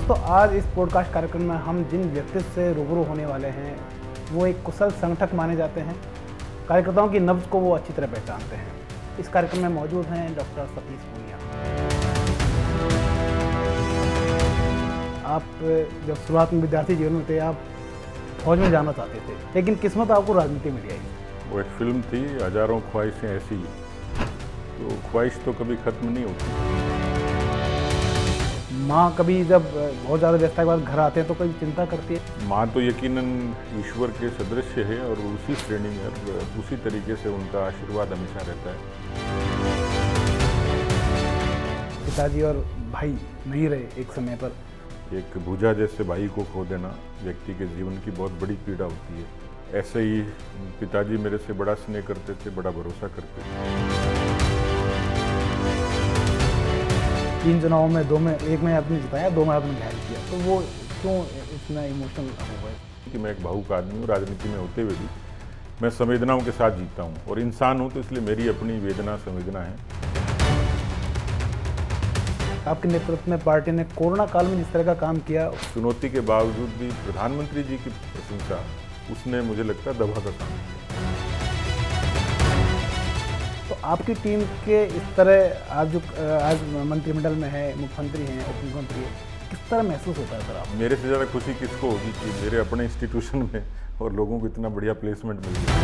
दोस्तों, आज इस पॉडकास्ट कार्यक्रम में हम जिन व्यक्तित्व से रूबरू होने वाले हैं वो एक कुशल संगठक माने जाते हैं। कार्यकर्ताओं की नब्ज को वो अच्छी तरह पहचानते हैं। इस कार्यक्रम में मौजूद हैं डॉक्टर सतीश पूनिया। आप जब शुरुआत में विद्यार्थी जीवन में थे, आप फौज में जाना चाहते थे, लेकिन किस्मत आपको राजनीति में ले आई। वो एक फिल्म थी, हजारों ख्वाहिशें ऐसी, तो ख्वाहिश तो कभी ख़त्म नहीं होती। माँ कभी जब बहुत ज़्यादा व्यस्तता के बाद घर आते हैं तो कभी चिंता करती है? माँ तो यकीनन ईश्वर के सदृश है और उसी श्रेणी में उसी तरीके से उनका आशीर्वाद हमेशा रहता है। पिताजी और भाई नहीं रहे एक समय पर। एक भुजा जैसे भाई को खो देना व्यक्ति के जीवन की बहुत बड़ी पीड़ा होती है। ऐसे ही पिताजी मेरे से बड़ा स्नेह करते थे, बड़ा भरोसा करते थे। 3 चुनावों में 2 में, एक में आपने जिताया, 2 में आपने घायल किया, तो वो क्यों इतना इमोशनल हो गए? कि मैं एक भावुक आदमी हूँ, राजनीति में होते हुए भी मैं संवेदनाओं के साथ जीता हूँ और इंसान हूँ, तो इसलिए मेरी अपनी वेदना संवेदना है। आपके नेतृत्व में पार्टी ने कोरोना काल में जिस तरह का काम किया, चुनौती के बावजूद भी प्रधानमंत्री जी की प्रशंसा उसने मुझे लगता है दबा का काम किया। तो आपकी टीम के इस तरह आज मंत्रिमंडल में है, मुख्यमंत्री हैं, उप मुख्यमंत्री है, किस तरह महसूस होता है सर आप? मेरे से ज़्यादा खुशी किसको होगी कि मेरे अपने इंस्टीट्यूशन में और लोगों को इतना बढ़िया प्लेसमेंट मिल गया।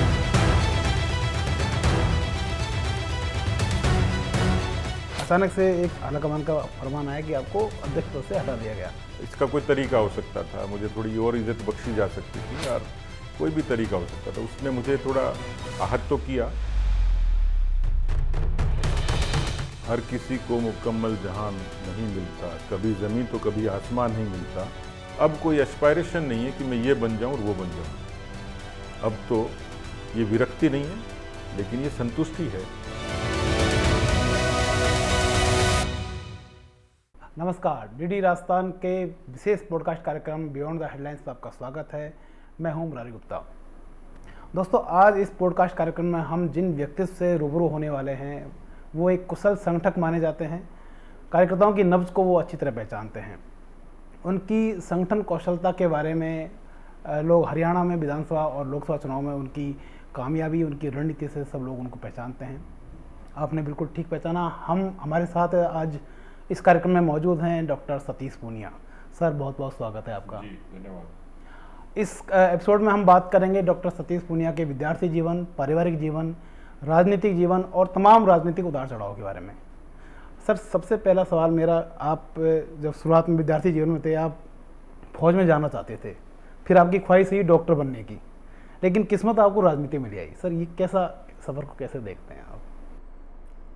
अचानक से एक आलाकमान का फरमान आया कि आपको अध्यक्ष पद से हटा दिया गया। इसका कोई तरीका हो सकता था, मुझे थोड़ी और इज्जत बख्शी जा सकती थी यार, कोई भी तरीका हो सकता था। उसने मुझे थोड़ा आहत तो किया। हर किसी को मुकम्मल जहान नहीं मिलता, कभी ज़मीन तो कभी आसमान नहीं मिलता। अब कोई एस्पायरेशन नहीं है कि मैं ये बन जाऊं और वो बन जाऊं। अब तो ये विरक्ति नहीं है, लेकिन ये संतुष्टि है। नमस्कार, डीडी राजस्थान के विशेष पॉडकास्ट कार्यक्रम बियॉन्ड द हेडलाइंस पर आपका स्वागत है। मैं हूं मुरारी गुप्ता। दोस्तों, आज इस पॉडकास्ट कार्यक्रम में हम जिन व्यक्तित्व से रूबरू होने वाले हैं वो एक कुशल संगठक माने जाते हैं। कार्यकर्ताओं की नब्ज को वो अच्छी तरह पहचानते हैं। उनकी संगठन कौशलता के बारे में लोग हरियाणा में विधानसभा और लोकसभा चुनाव में उनकी कामयाबी, उनकी रणनीति से सब लोग उनको पहचानते हैं। आपने बिल्कुल ठीक पहचाना। हमारे साथ आज इस कार्यक्रम में मौजूद हैं डॉक्टर सतीश पूनिया। सर, बहुत बहुत स्वागत है आपका। जी, धन्यवाद। इस एपिसोड में हम बात करेंगे डॉक्टर सतीश पूनिया के विद्यार्थी जीवन, पारिवारिक जीवन, राजनीतिक जीवन और तमाम राजनीतिक उतार चढ़ाव के बारे में। सर, सबसे पहला सवाल मेरा, आप जब शुरुआत में विद्यार्थी जीवन में थे, आप फौज में जाना चाहते थे, फिर आपकी ख्वाहिश थी डॉक्टर बनने की, लेकिन किस्मत आपको राजनीति में ले आई। सर, ये कैसा सफ़र को कैसे देखते हैं आप?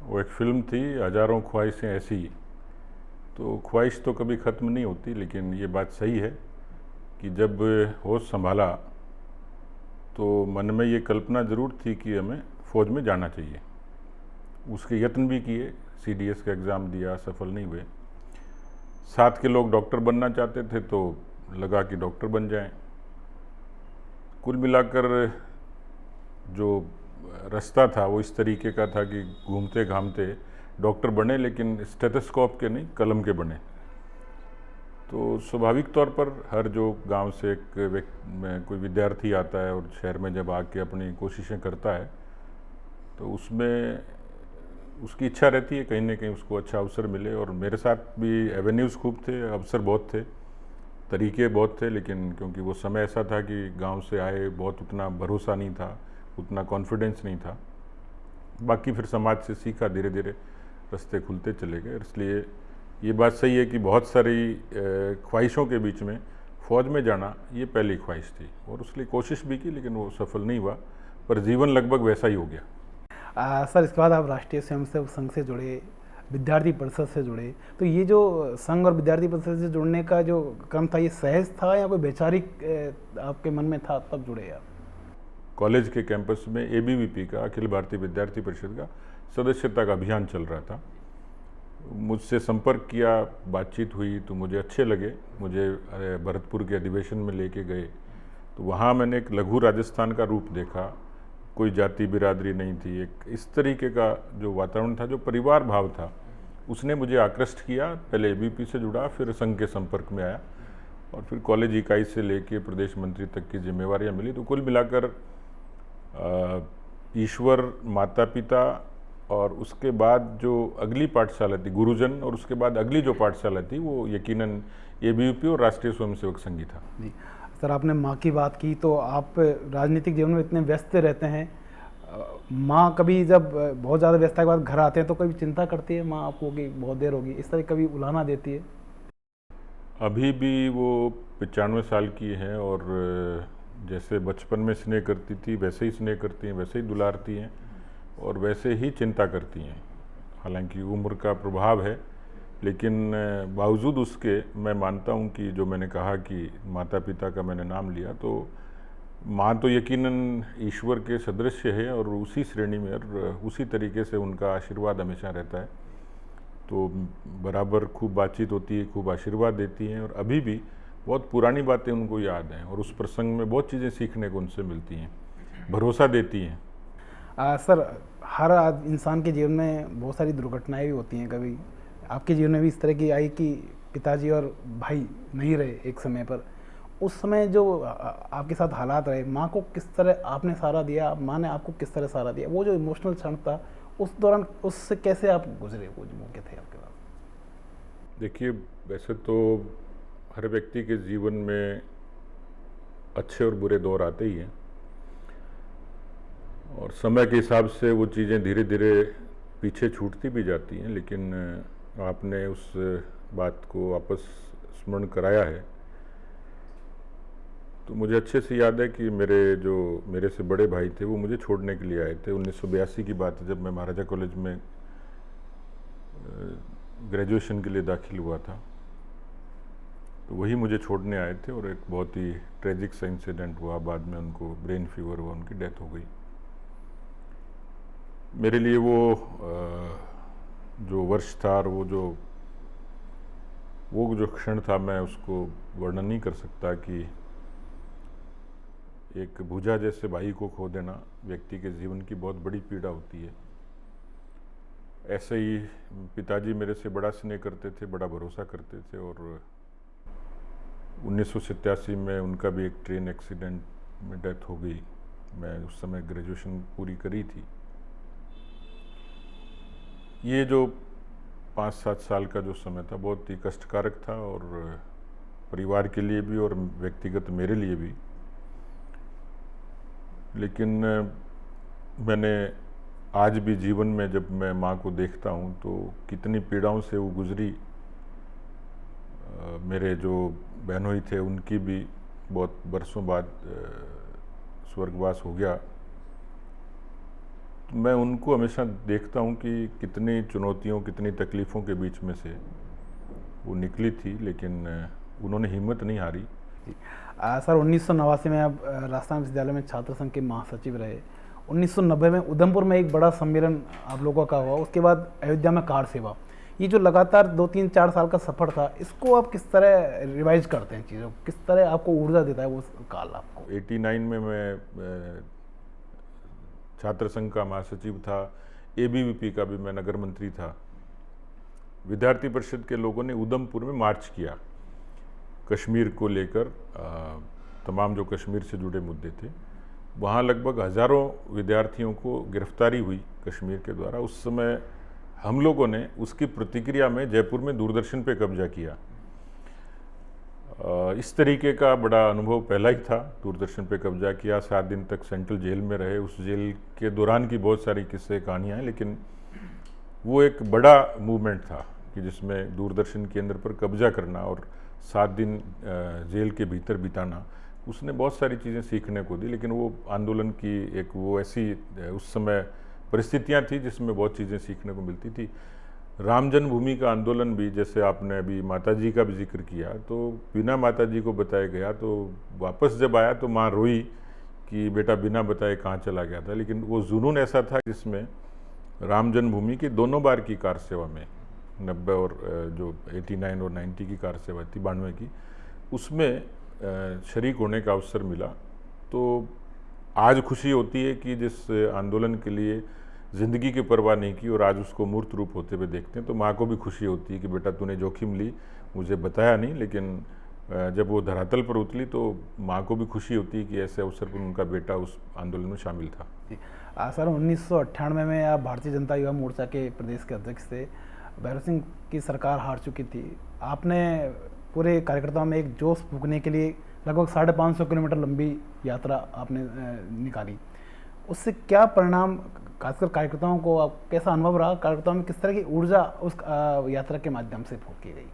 वो एक फिल्म थी, हजारों ख्वाहिशें ऐसी, तो ख्वाहिश तो कभी ख़त्म नहीं होती। लेकिन ये बात सही है कि जब होश संभाला तो मन में ये कल्पना ज़रूर थी कि हमें फ़ौज में जाना चाहिए। उसके यत्न भी किए, CDS का एग्ज़ाम दिया, सफल नहीं हुए। साथ के लोग डॉक्टर बनना चाहते थे तो लगा कि डॉक्टर बन जाएं। कुल मिलाकर जो रास्ता था वो इस तरीके का था कि घूमते घामते डॉक्टर बने, लेकिन स्टेथोस्कोप के नहीं, कलम के बने। तो स्वाभाविक तौर पर हर जो गांव से कोई विद्यार्थी आता है और शहर में जब आके अपनी कोशिशें करता है तो उसमें उसकी इच्छा रहती है कहीं ना कहीं उसको अच्छा अवसर मिले। और मेरे साथ भी एवेन्यूज़ खूब थे, अवसर बहुत थे, तरीके बहुत थे, लेकिन क्योंकि वो समय ऐसा था कि गांव से आए, बहुत उतना भरोसा नहीं था, उतना कॉन्फिडेंस नहीं था। बाकी फिर समाज से सीखा, धीरे धीरे रास्ते खुलते चले गए। इसलिए ये बात सही है कि बहुत सारी ख्वाहिशों के बीच में फ़ौज में जाना ये पहली ख्वाहिश थी और उसके लिए कोशिश भी की, लेकिन वो सफल नहीं हुआ। पर जीवन लगभग वैसा ही हो गया। सर, इसके बाद आप राष्ट्रीय स्वयंसेवक संघ से जुड़े, विद्यार्थी परिषद से जुड़े, तो ये जो संघ और विद्यार्थी परिषद से जुड़ने का जो क्रम था, ये सहज था या कोई वैचारिक आपके मन में था तब जुड़े आप? कॉलेज के कैंपस में ABVP का, अखिल भारतीय विद्यार्थी परिषद का सदस्यता का अभियान चल रहा था। मुझसे संपर्क किया, बातचीत हुई तो मुझे अच्छे लगे। मुझे भरतपुर के अधिवेशन में लेके गए तो वहाँ मैंने एक लघु राजस्थान का रूप देखा। कोई जाति बिरादरी नहीं थी, एक इस तरीके का जो वातावरण था, जो परिवार भाव था, उसने मुझे आकृष्ट किया। पहले एबीवीपी से जुड़ा, फिर संघ के संपर्क में आया और फिर कॉलेज इकाई से लेके प्रदेश मंत्री तक की जिम्मेवारियां मिली। तो कुल मिलाकर ईश्वर, माता पिता और उसके बाद जो अगली पाठशाला थी गुरुजन, और उसके बाद अगली जो पाठशाला थी वो यकीनन एबीवीपी और राष्ट्रीय स्वयंसेवक संघ ही था। जी सर, आपने माँ की बात की, तो आप राजनीतिक जीवन में इतने व्यस्त रहते हैं, माँ कभी जब बहुत ज़्यादा व्यस्तता के बाद घर आते हैं तो कभी चिंता करती है माँ आपको कि बहुत देर होगी, इस तरह कभी उलाहना देती है? अभी भी वो 95 साल की हैं और जैसे बचपन में स्नेह करती थी वैसे ही स्नेह करती हैं, वैसे ही दुलारती हैं और वैसे ही चिंता करती हैं। हालांकि उम्र का प्रभाव है, लेकिन बावजूद उसके मैं मानता हूँ कि जो मैंने कहा कि माता पिता का मैंने नाम लिया, तो माँ तो यकीनन ईश्वर के सदृश्य है और उसी श्रेणी में और उसी तरीके से उनका आशीर्वाद हमेशा रहता है। तो बराबर खूब बातचीत होती है, खूब आशीर्वाद देती हैं और अभी भी बहुत पुरानी बातें उनको याद हैं और उस प्रसंग में बहुत चीज़ें सीखने को उनसे मिलती हैं, भरोसा देती हैं। सर, हर इंसान के जीवन में बहुत सारी दुर्घटनाएं भी होती हैं। कभी आपके जीवन में भी इस तरह की आई कि पिताजी और भाई नहीं रहे एक समय पर, उस समय जो आपके साथ हालात रहे, माँ को किस तरह आपने सहारा दिया, माँ ने आपको किस तरह सहारा दिया, वो जो इमोशनल क्षण था उस दौरान उससे कैसे आप गुजरे, वो जो मौके थे आपके पास? देखिए, वैसे तो हर व्यक्ति के जीवन में अच्छे और बुरे दौर आते ही हैं और समय के हिसाब से वो चीज़ें धीरे धीरे पीछे छूटती भी जाती हैं, लेकिन आपने उस बात को वापस स्मरण कराया है तो मुझे अच्छे से याद है कि मेरे से बड़े भाई थे, वो मुझे छोड़ने के लिए आए थे। 1982 की बात है, जब मैं महाराजा कॉलेज में ग्रेजुएशन के लिए दाखिल हुआ था, तो वही मुझे छोड़ने आए थे और एक बहुत ही ट्रेजिक सा इंसिडेंट हुआ। बाद में उनको ब्रेन फीवर हुआ, उनकी डेथ हो गई। मेरे लिए वो जो वर्ष था और वो जो क्षण था, मैं उसको वर्णन नहीं कर सकता कि एक भुजा जैसे भाई को खो देना व्यक्ति के जीवन की बहुत बड़ी पीड़ा होती है। ऐसे ही पिताजी मेरे से बड़ा स्नेह करते थे, बड़ा भरोसा करते थे और 1987 में उनका भी एक ट्रेन एक्सीडेंट में डेथ हो गई। मैं उस समय ग्रेजुएशन पूरी करी थी। ये जो 5-7 साल का जो समय था बहुत ही कष्टकारक था और परिवार के लिए भी और व्यक्तिगत मेरे लिए भी। लेकिन मैंने आज भी जीवन में जब मैं माँ को देखता हूँ तो कितनी पीड़ाओं से वो गुजरी। मेरे जो बहनोई थे उनकी भी बहुत बरसों बाद स्वर्गवास हो गया। तो मैं उनको हमेशा देखता हूँ कि कितनी चुनौतियों, कितनी तकलीफ़ों के बीच में से वो निकली थी, लेकिन उन्होंने हिम्मत नहीं हारी। सर, 1989 में आप राजस्थान विश्वविद्यालय में छात्र संघ के महासचिव रहे। 1990 में उधमपुर में एक बड़ा सम्मेलन आप लोगों का हुआ, उसके बाद अयोध्या में कार सेवा। ये जो लगातार 2-3-4 साल का सफ़र था, इसको आप किस तरह रिवाइज करते हैं चीज़ों को, किस तरह आपको ऊर्जा देता है वो काल आपको? 89 में मैं छात्र संघ का महासचिव था, एबीवीपी का भी मैं नगर मंत्री था। विद्यार्थी परिषद के लोगों ने उधमपुर में मार्च किया कश्मीर को लेकर, तमाम जो कश्मीर से जुड़े मुद्दे थे। वहाँ लगभग हज़ारों विद्यार्थियों को गिरफ्तारी हुई कश्मीर के द्वारा। उस समय हम लोगों ने उसकी प्रतिक्रिया में जयपुर में दूरदर्शन पे कब्जा किया। इस तरीके का बड़ा अनुभव पहला ही था, दूरदर्शन पे कब्जा किया। 7 दिन तक सेंट्रल जेल में रहे। उस जेल के दौरान की बहुत सारी किस्से कहानियाँ हैं, लेकिन वो एक बड़ा मूवमेंट था कि जिसमें दूरदर्शन केंद्र पर कब्जा करना और 7 दिन जेल के भीतर बिताना, उसने बहुत सारी चीज़ें सीखने को दी। लेकिन वो आंदोलन की एक वो ऐसी उस समय परिस्थितियां थी जिसमें बहुत चीज़ें सीखने को मिलती थी। राम जन्मभूमि का आंदोलन भी, जैसे आपने अभी माताजी का भी जिक्र किया, तो बिना माताजी को बताया गया, तो वापस जब आया तो माँ रोई कि बेटा बिना बताए कहाँ चला गया था। लेकिन वो जुनून ऐसा था जिसमें राम जन्मभूमि की दोनों बार की कार सेवा में, 90 और जो 89 और 90 की कार सेवा थी, 92 की, उसमें शरीक होने का अवसर मिला। तो आज खुशी होती है कि जिस आंदोलन के लिए ज़िंदगी की परवाह नहीं की और आज उसको मूर्त रूप होते हुए देखते हैं, तो माँ को भी खुशी होती है कि बेटा तूने जोखिम ली, मुझे बताया नहीं, लेकिन जब वो धरातल पर उतरी तो माँ को भी खुशी होती है कि ऐसे अवसर पर उनका बेटा उस आंदोलन में शामिल था। सर 1998 में आप भारतीय जनता युवा मोर्चा के प्रदेश के अध्यक्ष थे। भैरव सिंह की सरकार हार चुकी थी। आपने पूरे कार्यकर्ताओं में एक जोश फूंकने के लिए लगभग 550 किलोमीटर लंबी यात्रा आपने निकाली। उससे क्या परिणाम, खासकर कार्यकर्ताओं को आप कैसा अनुभव रहा? कार्यकर्ताओं में किस तरह की ऊर्जा उस यात्रा के माध्यम से फूंकी गई?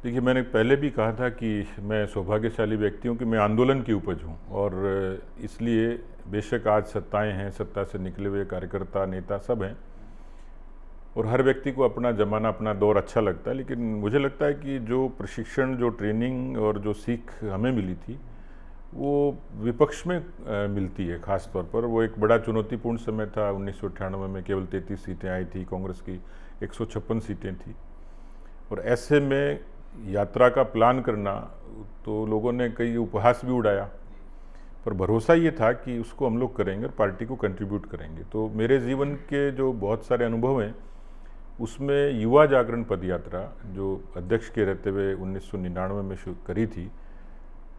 देखिए, मैंने पहले भी कहा था कि मैं सौभाग्यशाली व्यक्ति हूँ कि मैं आंदोलन की उपज हूँ, और इसलिए बेशक आज सत्ताएं हैं, सत्ता से निकले हुए कार्यकर्ता, नेता सब हैं, और हर व्यक्ति को अपना ज़माना, अपना दौर अच्छा लगता है, लेकिन मुझे लगता है कि जो प्रशिक्षण, जो ट्रेनिंग और जो सीख हमें मिली थी वो विपक्ष में मिलती है। ख़ास तौर पर वो एक बड़ा चुनौतीपूर्ण समय था। 1998 में केवल 33 सीटें आई थी, कांग्रेस की 156 सीटें थी, और ऐसे में यात्रा का प्लान करना, तो लोगों ने कई उपहास भी उड़ाया, पर भरोसा ये था कि उसको हम लोग करेंगे और पार्टी को कंट्रीब्यूट करेंगे। तो मेरे जीवन के जो बहुत सारे अनुभव हैं उसमें युवा जागरण पद यात्रा, जो अध्यक्ष के रहते हुए 1999 में शुरू करी थी,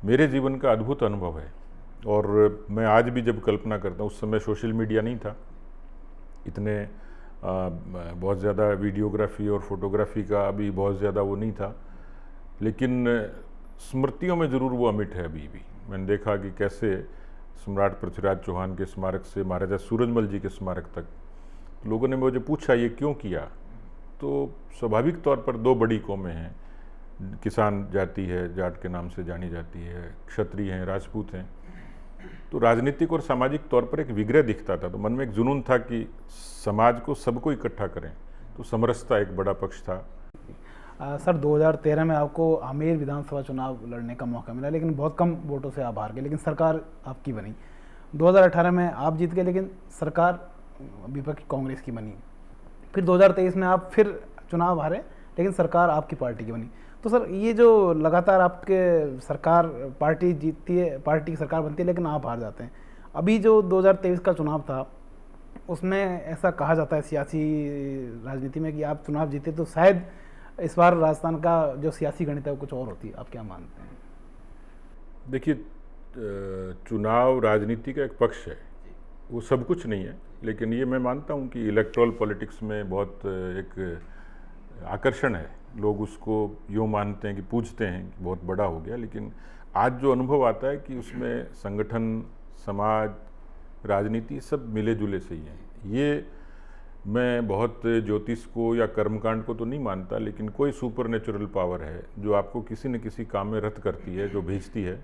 मेरे जीवन का अद्भुत अनुभव है। और मैं आज भी जब कल्पना करता हूँ, उस समय सोशल मीडिया नहीं था, इतने बहुत ज़्यादा वीडियोग्राफी और फोटोग्राफी का अभी बहुत ज़्यादा वो नहीं था, लेकिन स्मृतियों में ज़रूर वो अमिट है अभी भी। मैंने देखा कि कैसे सम्राट पृथ्वीराज चौहान के स्मारक से महाराजा सूरजमल जी के स्मारक तक लोगों ने मुझे पूछा ये क्यों किया, तो स्वाभाविक तौर पर दो बड़ी कौमें हैं, किसान जाति है, जाट के नाम से जानी जाती है, क्षत्रिय हैं, राजपूत हैं, तो राजनीतिक और सामाजिक तौर पर एक विग्रह दिखता था। तो मन में एक जुनून था कि समाज को सबको इकट्ठा करें, तो समरसता एक बड़ा पक्ष था। सर 2013 में आपको आमेर विधानसभा चुनाव लड़ने का मौका मिला, लेकिन बहुत कम वोटों से आप हार गए, लेकिन सरकार आपकी बनी। 2018 में आप जीत गए, लेकिन सरकार विपक्ष कांग्रेस की बनी। फिर 2023 में आप फिर चुनाव हारे, लेकिन सरकार आपकी पार्टी की बनी। तो सर ये जो लगातार आपके सरकार, पार्टी जीतती है, पार्टी की सरकार बनती है, लेकिन आप हार जाते हैं। अभी जो 2023 का चुनाव था उसमें ऐसा कहा जाता है सियासी राजनीति में कि आप चुनाव जीते तो शायद इस बार राजस्थान का जो सियासी गणित है वो कुछ और होती है। आप क्या मानते हैं? देखिए, चुनाव राजनीति का एक पक्ष है, वो सब कुछ नहीं है, लेकिन ये मैं मानता हूँ कि इलेक्ट्रल पॉलिटिक्स में बहुत एक आकर्षण है। लोग उसको यूँ मानते हैं कि पूछते हैं कि बहुत बड़ा हो गया, लेकिन आज जो अनुभव आता है कि उसमें संगठन, समाज, राजनीति सब मिले जुले से ही हैं। ये मैं बहुत ज्योतिष को या कर्मकांड को तो नहीं मानता, लेकिन कोई सुपर नेचुरल पावर है जो आपको किसी न किसी काम में रत करती है, जो भेजती है।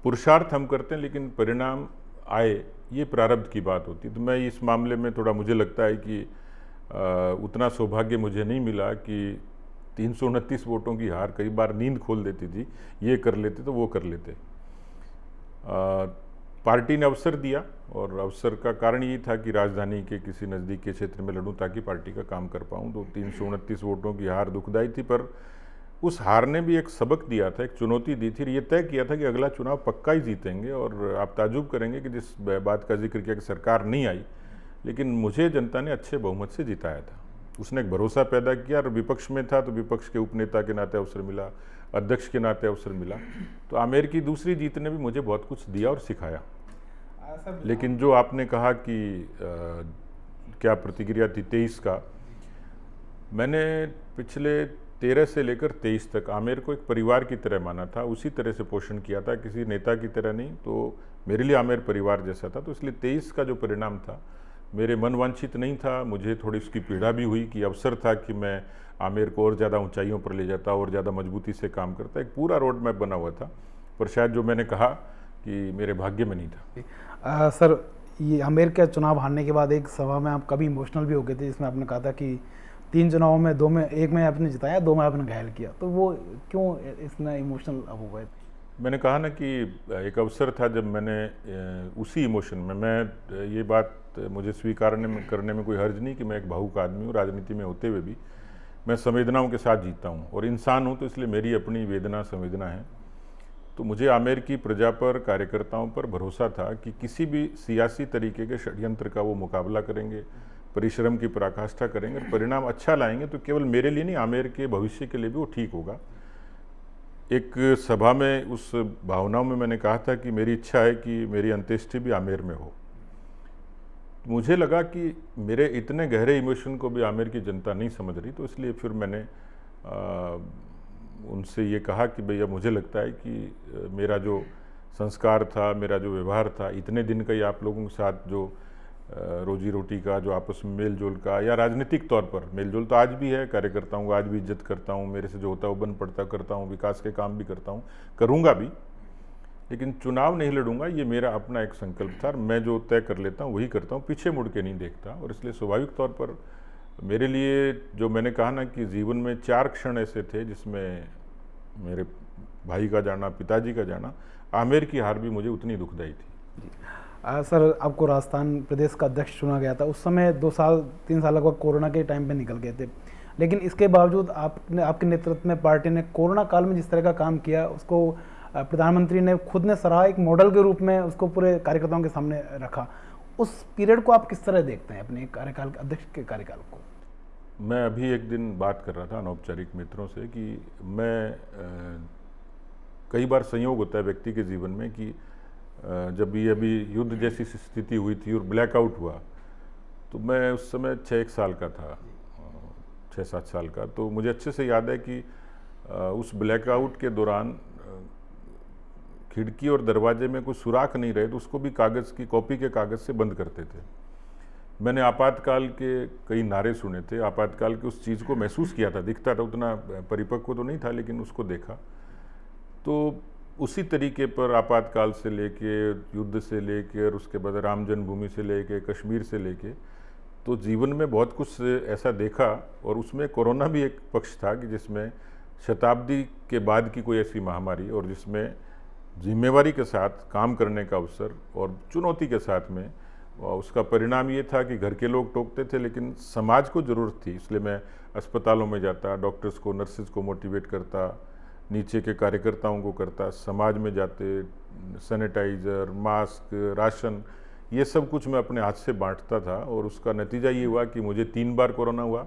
पुरुषार्थ हम करते हैं, लेकिन परिणाम आए, ये प्रारब्ध की बात होती है। तो मैं इस मामले में थोड़ा, मुझे लगता है कि उतना सौभाग्य मुझे नहीं मिला कि 329 वोटों की हार कई बार नींद खोल देती थी, ये कर लेते तो वो कर लेते। पार्टी ने अवसर दिया, और अवसर का कारण ये था कि राजधानी के किसी नज़दीक के क्षेत्र में लड़ूं ताकि पार्टी का काम कर पाऊं। तो 329 वोटों की हार दुखदाई थी, पर उस हार ने भी एक सबक दिया था, एक चुनौती दी थी। ये तय किया था कि अगला चुनाव पक्का ही जीतेंगे। और आप ताजुब करेंगे कि जिस बात का जिक्र किया कि सरकार नहीं आई, लेकिन मुझे जनता ने अच्छे बहुमत से जिताया था। उसने एक भरोसा पैदा किया, और विपक्ष में था तो विपक्ष के उपनेता के नाते अवसर मिला, अध्यक्ष के नाते अवसर मिला। तो आमेर की दूसरी जीत ने भी मुझे बहुत कुछ दिया और सिखाया। लेकिन जो आपने कहा कि क्या प्रतिक्रिया थी 23 का, मैंने पिछले 13 से लेकर 23 तक आमेर को एक परिवार की तरह माना था, उसी तरह से पोषण किया था, किसी नेता की तरह नहीं। तो मेरे लिए आमेर परिवार जैसा था। तो इसलिए 23 का जो परिणाम था मेरे मन वांछित नहीं था। मुझे थोड़ी उसकी पीड़ा भी हुई कि अवसर था कि मैं आमेर को और ज़्यादा ऊंचाइयों पर ले जाता और ज़्यादा मजबूती से काम करता। एक पूरा रोड मैप बना हुआ था, पर शायद जो मैंने कहा कि मेरे भाग्य में नहीं था। सर ये आमेर का चुनाव हारने के बाद एक सभा में आप कभी इमोशनल भी हो गए थे, जिसमें आपने कहा था कि 3 चुनावों में 2 में, 1 में आपने जिताया, 2 में आपने घायल किया। तो वो क्यों इतना इमोशनल हो गए? मैंने कहा ना कि एक अवसर था जब मैंने उसी इमोशन में, मैं ये बात मुझे स्वीकार करने में कोई हर्ज नहीं कि मैं एक भावुक आदमी हूँ। राजनीति में होते हुए भी मैं संवेदनाओं के साथ जीता हूँ, और इंसान हूँ तो इसलिए मेरी अपनी वेदना संवेदना है। तो मुझे आमेर की प्रजा पर, कार्यकर्ताओं पर भरोसा था कि किसी भी सियासी तरीके के षड्यंत्र का वो मुकाबला करेंगे, परिश्रम की पराकाष्ठा करेंगे और परिणाम अच्छा लाएंगे। तो केवल मेरे लिए नहीं, आमेर के भविष्य के लिए भी वो ठीक होगा। एक सभा में उस भावनाओं में मैंने कहा था कि मेरी इच्छा है कि मेरी अंत्येष्टि भी आमेर में हो। मुझे लगा कि मेरे इतने गहरे इमोशन को भी आमेर की जनता नहीं समझ रही, तो इसलिए फिर मैंने उनसे ये कहा कि भैया मुझे लगता है कि मेरा जो संस्कार था, मेरा जो व्यवहार था, इतने दिन का ये आप लोगों के साथ जो रोजी रोटी का, जो आपस में मेल जोल का, या राजनीतिक तौर पर मेल जोल तो आज भी है, कार्यकर्ताओं को आज भी इज्जत करता हूँ, मेरे से जो होता है वो बन पड़ता करता हूँ, विकास के काम भी करता हूँ, करूँगा भी, लेकिन चुनाव नहीं लड़ूंगा, ये मेरा अपना एक संकल्प था। मैं जो तय कर लेता हूँ वही करता हूँ, पीछे मुड़ के नहीं देखता। और इसलिए स्वाभाविक तौर पर मेरे लिए, जो मैंने कहा ना कि जीवन में 4 क्षण ऐसे थे जिसमें मेरे भाई का जाना, पिताजी का जाना, आमेर की हार भी मुझे उतनी दुखदाई थी। सर, आपको राजस्थान प्रदेश का अध्यक्ष चुना गया था, उस समय 2 साल 3 साल लगभग कोरोना के टाइम पे निकल गए थे, लेकिन इसके बावजूद आपके नेतृत्व में पार्टी ने कोरोना काल में जिस तरह का काम किया, उसको प्रधानमंत्री ने खुद ने सराहा, एक मॉडल के रूप में उसको पूरे कार्यकर्ताओं के सामने रखा। उस पीरियड को आप किस तरह देखते हैं, अपने कार्यकाल, अध्यक्ष के कार्यकाल को? मैं अभी एक दिन बात कर रहा था अनौपचारिक मित्रों से कि मैं कई बार संयोग होता है व्यक्ति के जीवन में कि जब ये अभी युद्ध जैसी स्थिति हुई थी और ब्लैकआउट हुआ, तो मैं उस समय 6-1 साल का था, 6-7 साल का। तो मुझे अच्छे से याद है कि उस ब्लैकआउट के दौरान खिड़की और दरवाजे में कोई सुराख नहीं रहे तो उसको भी कागज़ की, कॉपी के कागज़ से बंद करते थे। मैंने आपातकाल के कई नारे सुने थे, आपातकाल की उस चीज़ को महसूस किया था, दिखता था, उतना परिपक्व तो नहीं था लेकिन उसको देखा। तो उसी तरीके पर आपातकाल से लेके, युद्ध से लेके, और उसके बाद राम जन्मभूमि से लेके, कश्मीर से लेके, तो जीवन में बहुत कुछ ऐसा देखा। और उसमें कोरोना भी एक पक्ष था कि जिसमें शताब्दी के बाद की कोई ऐसी महामारी, और जिसमें जिम्मेवारी के साथ काम करने का अवसर और चुनौती के साथ में, उसका परिणाम ये था कि घर के लोग टोकते थे लेकिन समाज को ज़रूरत थी, इसलिए मैं अस्पतालों में जाता, डॉक्टर्स को, नर्सेज को मोटिवेट करता, नीचे के कार्यकर्ताओं को करता, समाज में जाते, सैनिटाइज़र, मास्क, राशन, ये सब कुछ मैं अपने हाथ से बांटता था। और उसका नतीजा ये हुआ कि मुझे 3 बार कोरोना हुआ।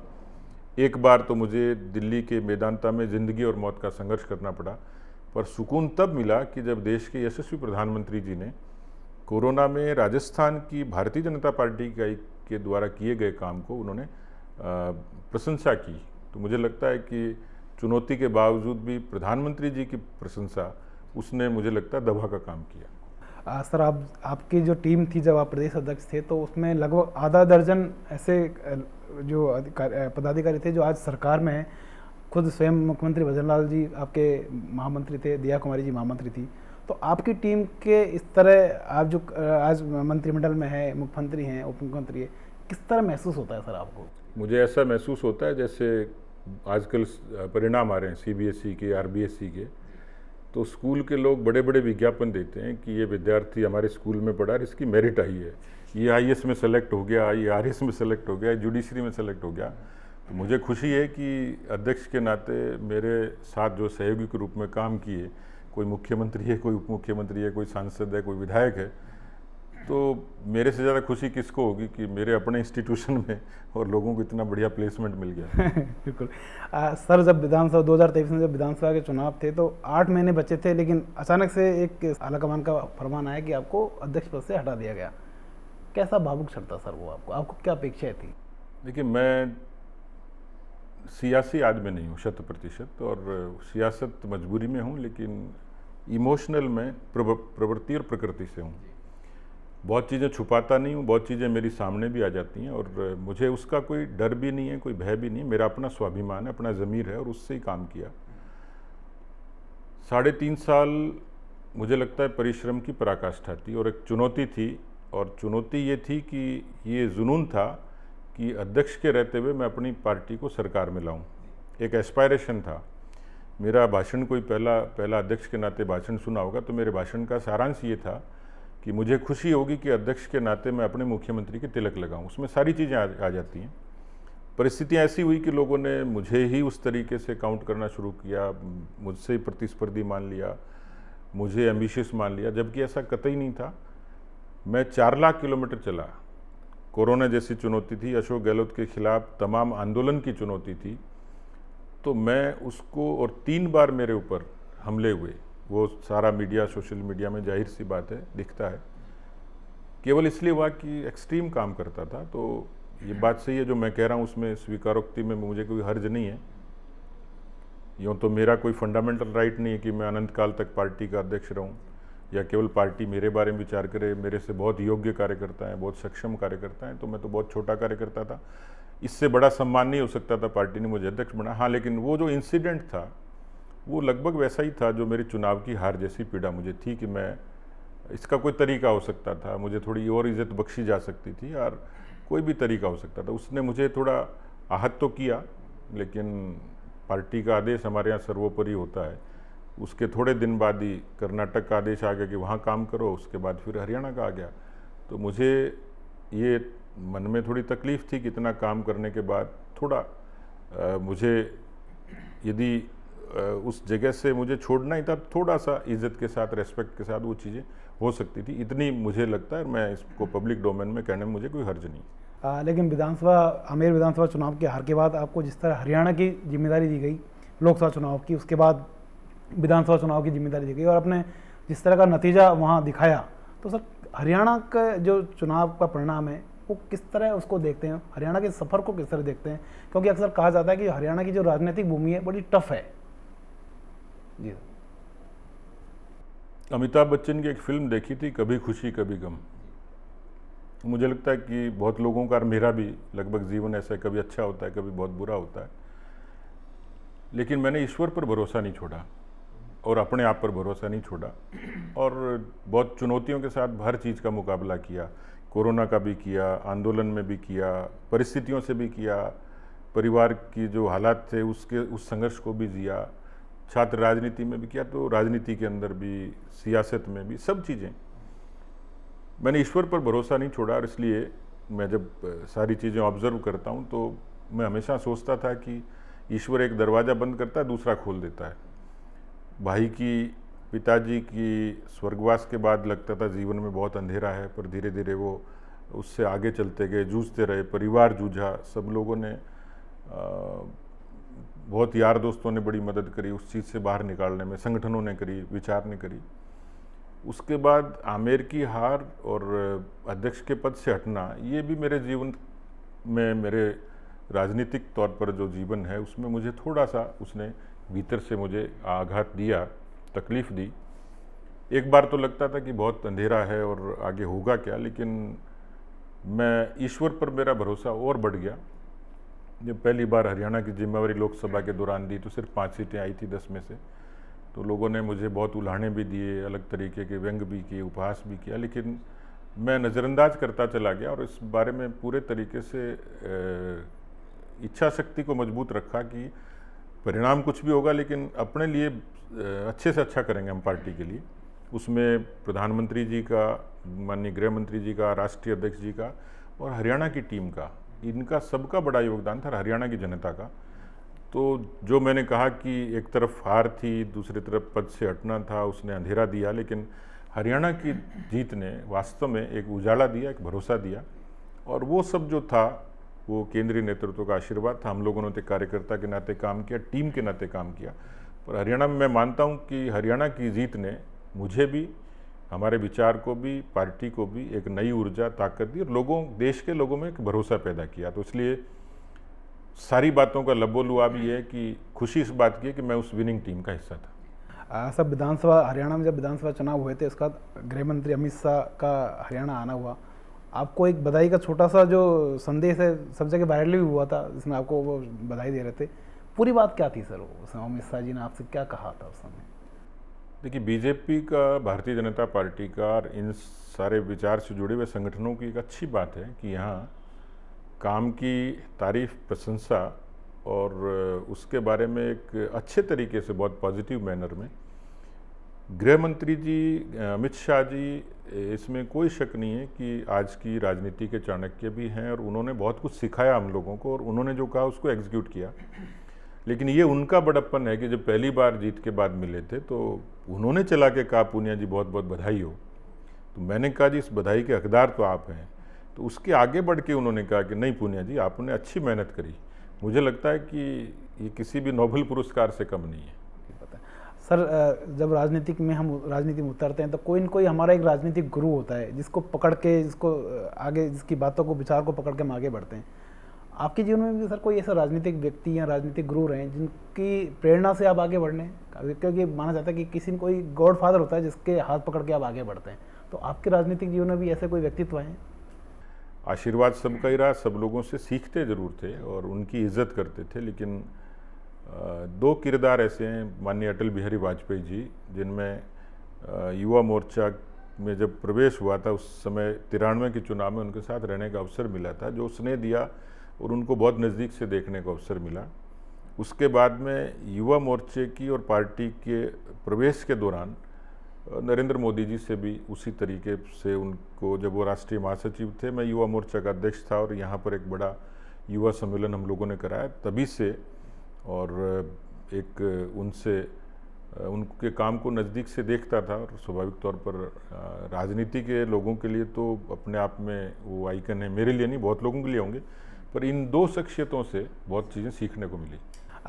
एक बार तो मुझे दिल्ली के मेदांता में ज़िंदगी और मौत का संघर्ष करना पड़ा, पर सुकून तब मिला कि जब देश के यशस्वी प्रधानमंत्री जी ने कोरोना में राजस्थान की भारतीय जनता पार्टी के द्वारा किए गए काम को उन्होंने प्रशंसा की। तो मुझे लगता है कि चुनौती के बावजूद भी प्रधानमंत्री जी की प्रशंसा, उसने मुझे लगता है दबा का काम किया। सर, आपकी जो टीम थी जब आप प्रदेश अध्यक्ष थे, तो उसमें लगभग आधा दर्जन ऐसे जो पदाधिकारी थे जो आज सरकार में हैं। खुद स्वयं मुख्यमंत्री भजनलाल जी आपके महामंत्री थे, दिया कुमारी जी महामंत्री थी। तो आपकी टीम के इस तरह आप जो आज मंत्रिमंडल में है, मुख्यमंत्री हैं, उप मुख्यमंत्री है, किस तरह महसूस होता है सर आपको? मुझे ऐसा महसूस होता है जैसे आजकल परिणाम आ रहे हैं सीबीएसई के, आरबीएसई के, तो स्कूल के लोग बड़े बड़े विज्ञापन देते हैं कि ये विद्यार्थी हमारे स्कूल में पढ़ा और इसकी मेरिट आई है, ये आईएएस में सेलेक्ट हो गया, ये आरएस में सेलेक्ट हो गया, जुडिशरी में सेलेक्ट हो गया। तो मुझे खुशी है कि अध्यक्ष के नाते मेरे साथ जो सहयोगी के रूप में काम किए, कोई मुख्यमंत्री है, कोई उप मुख्यमंत्री है, कोई सांसद है, कोई विधायक है, तो मेरे से ज़्यादा खुशी किसको होगी कि मेरे अपने इंस्टीट्यूशन में और लोगों को इतना बढ़िया प्लेसमेंट मिल गया। बिल्कुल। सर, जब विधानसभा 2023 में जब विधानसभा के चुनाव थे तो 8 महीने बचे थे, लेकिन अचानक से एक आलाकमान का फरमान आया कि आपको अध्यक्ष पद से हटा दिया गया। कैसा भावुक क्षण था सर वो आपको क्या अपेक्षाएं थी? देखिए, मैं सियासी आदमी नहीं हूँ 100%, और सियासत मजबूरी में हूँ, लेकिन इमोशनल में प्रवृत्ति और प्रकृति से हूँ। बहुत चीज़ें छुपाता नहीं हूँ, बहुत चीज़ें मेरी सामने भी आ जाती हैं, और मुझे उसका कोई डर भी नहीं है, कोई भय भी नहीं है। मेरा अपना स्वाभिमान है, अपना ज़मीर है, और उससे ही काम किया। 3.5 साल मुझे लगता है परिश्रम की पराकाष्ठा थी और एक चुनौती थी। और चुनौती ये थी कि ये जुनून था कि अध्यक्ष के रहते हुए मैं अपनी पार्टी को सरकार में लाऊं। एक एस्पायरेशन था मेरा। भाषण कोई पहला अध्यक्ष के नाते भाषण सुना होगा, तो मेरे भाषण का सारांश ये था कि मुझे खुशी होगी कि अध्यक्ष के नाते मैं अपने मुख्यमंत्री की तिलक लगाऊं। उसमें सारी चीज़ें आ जाती हैं। परिस्थितियाँ ऐसी हुई कि लोगों ने मुझे ही उस तरीके से काउंट करना शुरू किया, मुझसे ही प्रतिस्पर्धी मान लिया, मुझे एम्बिशियस मान लिया, जबकि ऐसा कतई नहीं था। मैं 4 लाख किलोमीटर चला। कोरोना जैसी चुनौती थी, अशोक गहलोत के खिलाफ तमाम आंदोलन की चुनौती थी, तो मैं उसको, और 3 बार मेरे ऊपर हमले हुए, वो सारा मीडिया, सोशल मीडिया में जाहिर सी बात है दिखता है, केवल इसलिए हुआ कि एक्सट्रीम काम करता था। तो ये बात सही है जो मैं कह रहा हूँ, उसमें स्वीकारोक्ति में मुझे कोई हर्ज नहीं है। यूँ तो मेरा कोई फंडामेंटल राइट नहीं है कि मैं अनंत काल तक पार्टी का अध्यक्ष रहूं, या केवल पार्टी मेरे बारे में विचार करे। मेरे से बहुत योग्य कार्यकर्ता हैं, बहुत सक्षम कार्यकर्ता हैं, तो मैं तो बहुत छोटा कार्यकर्ता था। इससे बड़ा सम्मान नहीं हो सकता था, पार्टी ने मुझे अध्यक्ष बना। हाँ, लेकिन वो जो इंसिडेंट था वो लगभग वैसा ही था जो मेरी चुनाव की हार जैसी पीड़ा मुझे थी, कि मैं, इसका कोई तरीका हो सकता था, मुझे थोड़ी और इज्जत बख्शी जा सकती थी, और कोई भी तरीका हो सकता था। उसने मुझे थोड़ा आहत तो किया, लेकिन पार्टी का आदेश हमारे यहाँ सर्वोपरि होता है। उसके थोड़े दिन बाद ही कर्नाटक का आदेश आ गया कि वहाँ काम करो, उसके बाद फिर हरियाणा का आ गया। तो मुझे ये मन में थोड़ी तकलीफ़ थी कि इतना काम करने के बाद थोड़ा मुझे, यदि उस जगह से मुझे छोड़ना ही था, थोड़ा सा इज्जत के साथ, रेस्पेक्ट के साथ वो चीज़ें हो सकती थी। इतनी मुझे लगता है, मैं इसको पब्लिक डोमेन में कहने में मुझे कोई हर्ज नहीं। लेकिन आमेर विधानसभा चुनाव के हार के बाद आपको जिस तरह हरियाणा की जिम्मेदारी दी गई लोकसभा चुनाव की, उसके बाद विधानसभा चुनाव की जिम्मेदारी दी गई, और आपने जिस तरह का नतीजा वहाँ दिखाया, तो सर हरियाणा का जो चुनाव का परिणाम है वो किस तरह उसको देखते हैं, हरियाणा के सफ़र को किस तरह देखते हैं? क्योंकि अक्सर कहा जाता है कि हरियाणा की जो राजनीतिक भूमि है बड़ी टफ है। जी, अमिताभ बच्चन की एक फिल्म देखी थी, कभी खुशी कभी गम। मुझे लगता है कि बहुत लोगों का, और मेरा भी लगभग जीवन ऐसा है, कभी अच्छा होता है, कभी बहुत बुरा होता है, लेकिन मैंने ईश्वर पर भरोसा नहीं छोड़ा और अपने आप पर भरोसा नहीं छोड़ा, और बहुत चुनौतियों के साथ हर चीज़ का मुकाबला किया। कोरोना का भी किया, आंदोलन में भी किया, परिस्थितियों से भी किया, परिवार की जो हालात थे उस संघर्ष को भी जिया, छात्र राजनीति में भी किया, तो राजनीति के अंदर भी, सियासत में भी, सब चीज़ें मैंने ईश्वर पर भरोसा नहीं छोड़ा। और इसलिए मैं जब सारी चीज़ें ऑब्जर्व करता हूँ तो मैं हमेशा सोचता था कि ईश्वर एक दरवाज़ा बंद करता है, दूसरा खोल देता है। भाई की, पिताजी की स्वर्गवास के बाद लगता था जीवन में बहुत अंधेरा है, पर धीरे धीरे वो उससे आगे चलते गए, जूझते रहे, परिवार जूझा, सब लोगों ने, बहुत यार दोस्तों ने बड़ी मदद करी उस चीज़ से बाहर निकालने में, संगठनों ने करी, विचार ने करी। उसके बाद आमेर की हार और अध्यक्ष के पद से हटना, ये भी मेरे जीवन में, मेरे राजनीतिक तौर पर जो जीवन है उसमें मुझे थोड़ा सा उसने भीतर से मुझे आघात दिया, तकलीफ़ दी। एक बार तो लगता था कि बहुत अंधेरा है और आगे होगा क्या, लेकिन मैं, ईश्वर पर मेरा भरोसा और बढ़ गया। जब पहली बार हरियाणा की जिम्मेवारी लोकसभा के दौरान दी तो सिर्फ 5 सीटें आई थी 10 में से, तो लोगों ने मुझे बहुत उल्हाने भी दिए, अलग तरीके के व्यंग भी किए, उपहास भी किया, लेकिन मैं नज़रअंदाज करता चला गया और इस बारे में पूरे तरीके से इच्छा शक्ति को मजबूत रखा कि परिणाम कुछ भी होगा, लेकिन अपने लिए अच्छे से अच्छा करेंगे हम पार्टी के लिए। उसमें प्रधानमंत्री जी का, माननीय गृह मंत्री जी का, राष्ट्रीय अध्यक्ष जी का और हरियाणा की टीम का, इनका सबका बड़ा योगदान था, हरियाणा की जनता का। तो जो मैंने कहा कि एक तरफ हार थी, दूसरी तरफ पद से हटना था, उसने अंधेरा दिया, लेकिन हरियाणा की जीत ने वास्तव में एक उजाला दिया, एक भरोसा दिया, और वो सब जो था वो केंद्रीय नेतृत्व का आशीर्वाद था। हम लोगों ने कार्यकर्ता के नाते काम किया, टीम के नाते काम किया। पर हरियाणा में मैं मानता हूँ कि हरियाणा की जीत ने मुझे भी, हमारे विचार को भी, पार्टी को भी एक नई ऊर्जा, ताकत दी और लोगों, देश के लोगों में एक भरोसा पैदा किया। तो इसलिए सारी बातों का लबोलुआब ये है कि खुशी इस बात की है कि मैं उस विनिंग टीम का हिस्सा था। सब विधानसभा, हरियाणा में जब विधानसभा चुनाव हुए थे, उसका गृह मंत्री अमित शाह का हरियाणा आना हुआ, आपको एक बधाई का छोटा सा जो संदेश है सब जगह वायरल भी हुआ था, जिसमें आपको वो बधाई दे रहे थे। पूरी बात क्या थी सर? वो अमित शाह जी ने आपसे क्या कहा था उस समय? देखिए, बीजेपी का, भारतीय जनता पार्टी का और इन सारे विचार से जुड़े हुए संगठनों की एक अच्छी बात है कि यहाँ काम की तारीफ, प्रशंसा और उसके बारे में एक अच्छे तरीके से, बहुत पॉजिटिव मैनर में गृह मंत्री जी अमित शाह जी, इसमें कोई शक नहीं है कि आज की राजनीति के चाणक्य भी हैं और उन्होंने बहुत कुछ सिखाया हम लोगों को, और उन्होंने जो कहा उसको एग्जीक्यूट किया। लेकिन ये उनका बड़प्पन है कि जब पहली बार जीत के बाद मिले थे तो उन्होंने चला के कहा पूनिया जी बहुत बहुत बधाई हो, तो मैंने कहा जी इस बधाई के हकदार तो आप हैं। तो उसके आगे बढ़ के उन्होंने कहा कि नहीं पूनिया जी, आपने अच्छी मेहनत करी। मुझे लगता है कि ये किसी भी नोबेल पुरस्कार से कम नहीं है। पता है सर, जब राजनीति में उतरते हैं तो कोई न कोई हमारा एक राजनीतिक गुरु होता है जिसको पकड़ के, जिसको आगे, जिसकी बातों को, विचार को पकड़ के हम आगे बढ़ते हैं। आपके जीवन में भी सर कोई ऐसा राजनीतिक व्यक्ति या राजनीतिक गुरु रहे हैं जिनकी प्रेरणा से आप आगे बढ़ने, क्योंकि माना जाता है कि किसी में कोई गॉड फादर होता है जिसके हाथ पकड़ के आप आगे बढ़ते हैं, तो आपके राजनीतिक जीवन में भी ऐसे कोई व्यक्तित्व हैं? आशीर्वाद सबका ही रहा, सब लोगों से सीखते ज़रूर थे और उनकी इज्जत करते थे, लेकिन दो किरदार ऐसे हैं माननीय अटल बिहारी वाजपेयी जी, जिनमें युवा मोर्चा में जब प्रवेश हुआ था उस समय 93 के चुनाव में उनके साथ रहने का अवसर मिला था, जो स्नेह दिया और उनको बहुत नज़दीक से देखने का अवसर मिला। उसके बाद में युवा मोर्चे की और पार्टी के प्रवेश के दौरान नरेंद्र मोदी जी से भी उसी तरीके से उनको, जब वो राष्ट्रीय महासचिव थे, मैं युवा मोर्चा का अध्यक्ष था और यहाँ पर एक बड़ा युवा सम्मेलन हम लोगों ने कराया तभी से, और एक उनसे उनके काम को नज़दीक से देखता था। और स्वाभाविक तौर पर राजनीति के लोगों के लिए तो अपने आप में वो आइकन है, मेरे लिए नहीं, बहुत लोगों के लिए होंगे, पर इन दो शख्सियतों से बहुत चीज़ें सीखने को मिली।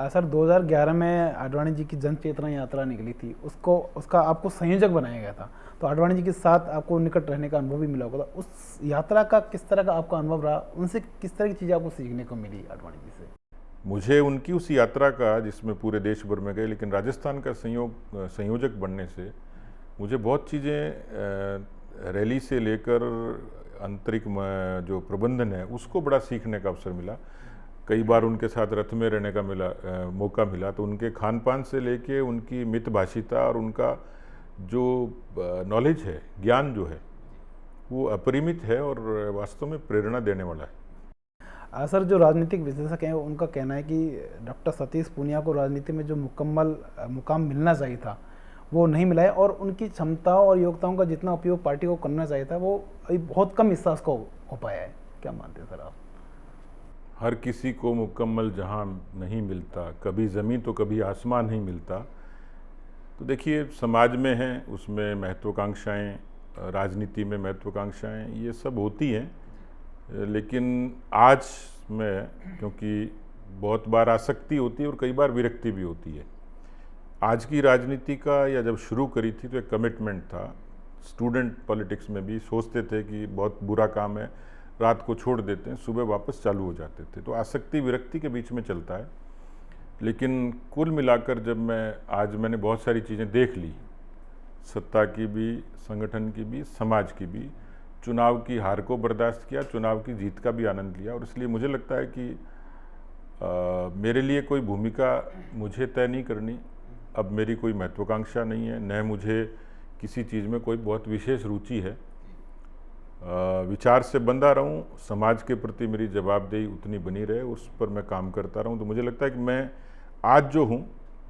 सर 2011 में आडवाणी जी की जन चेतना यात्रा निकली थी, उसका आपको संयोजक बनाया गया था, तो आडवाणी जी के साथ आपको निकट रहने का अनुभव भी मिला होगा। उस यात्रा का किस तरह का आपका अनुभव रहा, उनसे किस तरह की चीज़ें आपको सीखने को मिली आडवाणी जी से? मुझे उनकी उस यात्रा का, जिसमें पूरे देश भर में गए, लेकिन राजस्थान का संयोजक बनने से मुझे बहुत चीज़ें रैली से लेकर आंतरिक जो प्रबंधन है उसको बड़ा सीखने का अवसर मिला। कई बार उनके साथ रथ में रहने का मौका मिला, तो उनके खान पान से लेके उनकी मितभाषिता और उनका जो नॉलेज है, ज्ञान जो है, वो अपरिमित है और वास्तव में प्रेरणा देने वाला है। सर जो राजनीतिक विश्लेषक हैं उनका कहना है कि डॉक्टर सतीश पूनिया को राजनीति में जो मुकम्मल मुकाम मिलना चाहिए था वो नहीं मिला है, और उनकी क्षमताओं और योग्यताओं का जितना उपयोग पार्टी को करना चाहिए था वो अभी बहुत कम हिस्सा उसको हो पाया है। क्या मानते हैं सर आप? हर किसी को मुकम्मल जहां नहीं मिलता, कभी ज़मीन तो कभी आसमान नहीं मिलता। तो देखिए, समाज में है, उसमें महत्वाकांक्षाएं, राजनीति में महत्वाकांक्षाएं, ये सब होती हैं, लेकिन आज में, क्योंकि बहुत बार आसक्ति होती है और कई बार विरक्ति भी होती है। आज की राजनीति का या जब शुरू करी थी तो एक कमिटमेंट था। स्टूडेंट पॉलिटिक्स में भी सोचते थे कि बहुत बुरा काम है, रात को छोड़ देते हैं, सुबह वापस चालू हो जाते थे। तो आसक्ति विरक्ति के बीच में चलता है। लेकिन कुल मिलाकर जब मैंने बहुत सारी चीज़ें देख ली, सत्ता की भी, संगठन की भी, समाज की भी, चुनाव की हार को बर्दाश्त किया, चुनाव की जीत का भी आनंद लिया, और इसलिए मुझे लगता है कि मेरे लिए कोई भूमिका मुझे तय नहीं करनी। अब मेरी कोई महत्वाकांक्षा नहीं है, न मुझे किसी चीज़ में कोई बहुत विशेष रुचि है। विचार से बंधा रहूं, समाज के प्रति मेरी जवाबदेही उतनी बनी रहे, उस पर मैं काम करता रहूं। तो मुझे लगता है कि मैं आज जो हूं,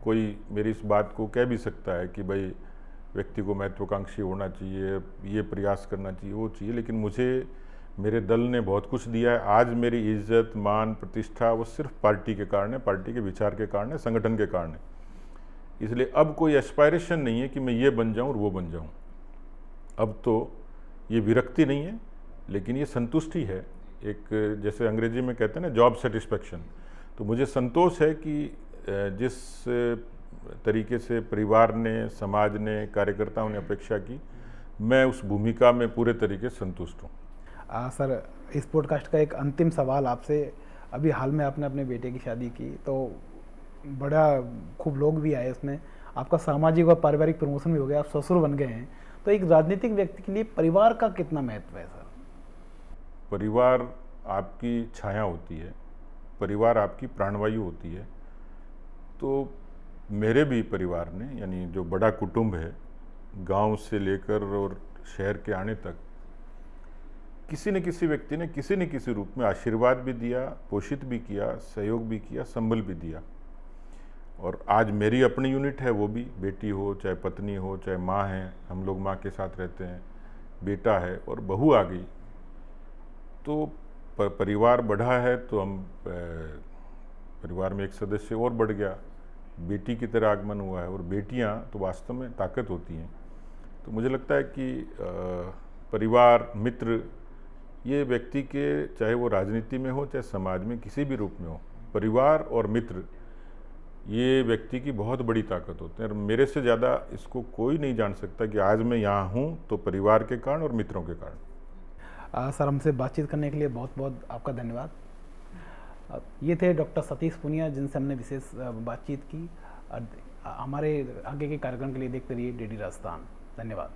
कोई मेरी इस बात को कह भी सकता है कि भाई व्यक्ति को महत्वाकांक्षी होना चाहिए, ये प्रयास करना चाहिए, वो चाहिए, लेकिन मुझे मेरे दल ने बहुत कुछ दिया है। आज मेरी इज्जत, मान, प्रतिष्ठा वो सिर्फ पार्टी के कारण है, पार्टी के विचार के कारण है, संगठन के कारण है। इसलिए अब कोई एस्पायरेशन नहीं है कि मैं ये बन जाऊं और वो बन जाऊं। अब तो ये विरक्ति नहीं है, लेकिन ये संतुष्टि है। एक, जैसे अंग्रेजी में कहते हैं ना, जॉब सेटिस्फेक्शन। तो मुझे संतोष है कि जिस तरीके से परिवार ने, समाज ने, कार्यकर्ताओं ने अपेक्षा की, मैं उस भूमिका में पूरे तरीके से संतुष्ट हूँ। सर इस पॉडकास्ट का एक अंतिम सवाल आपसे, अभी हाल में आपने अपने बेटे की शादी की, तो बड़ा खूब लोग भी आए उसमें, आपका सामाजिक और पारिवारिक प्रमोशन भी हो गया, आप ससुर बन गए हैं, तो एक राजनीतिक व्यक्ति के लिए परिवार का कितना महत्व है सर? परिवार आपकी छाया होती है, परिवार आपकी प्राणवायु होती है। तो मेरे भी परिवार ने, यानी जो बड़ा कुटुंब है, गांव से लेकर और शहर के आने तक, किसी न किसी व्यक्ति ने किसी न किसी रूप में आशीर्वाद भी दिया, पोषित भी किया, सहयोग भी किया, संबल भी दिया। और आज मेरी अपनी यूनिट है, वो भी, बेटी हो, चाहे पत्नी हो, चाहे माँ है, हम लोग माँ के साथ रहते हैं, बेटा है और बहू आ गई, तो परिवार बढ़ा है, तो हम परिवार में एक सदस्य और बढ़ गया, बेटी की तरह आगमन हुआ है, और बेटियां तो वास्तव में ताकत होती हैं। तो मुझे लगता है कि परिवार, मित्र, ये व्यक्ति के, चाहे वो राजनीति में हो चाहे समाज में किसी भी रूप में हो, परिवार और मित्र ये व्यक्ति की बहुत बड़ी ताकत होते हैं। और मेरे से ज़्यादा इसको कोई नहीं जान सकता कि आज मैं यहाँ हूँ तो परिवार के कारण और मित्रों के कारण। सर, हमसे बातचीत करने के लिए बहुत बहुत आपका धन्यवाद। ये थे डॉक्टर सतीश पुनिया, जिनसे हमने विशेष बातचीत की। हमारे आगे के कार्यक्रम के लिए देखते रहिए डीडी राजस्थान। धन्यवाद।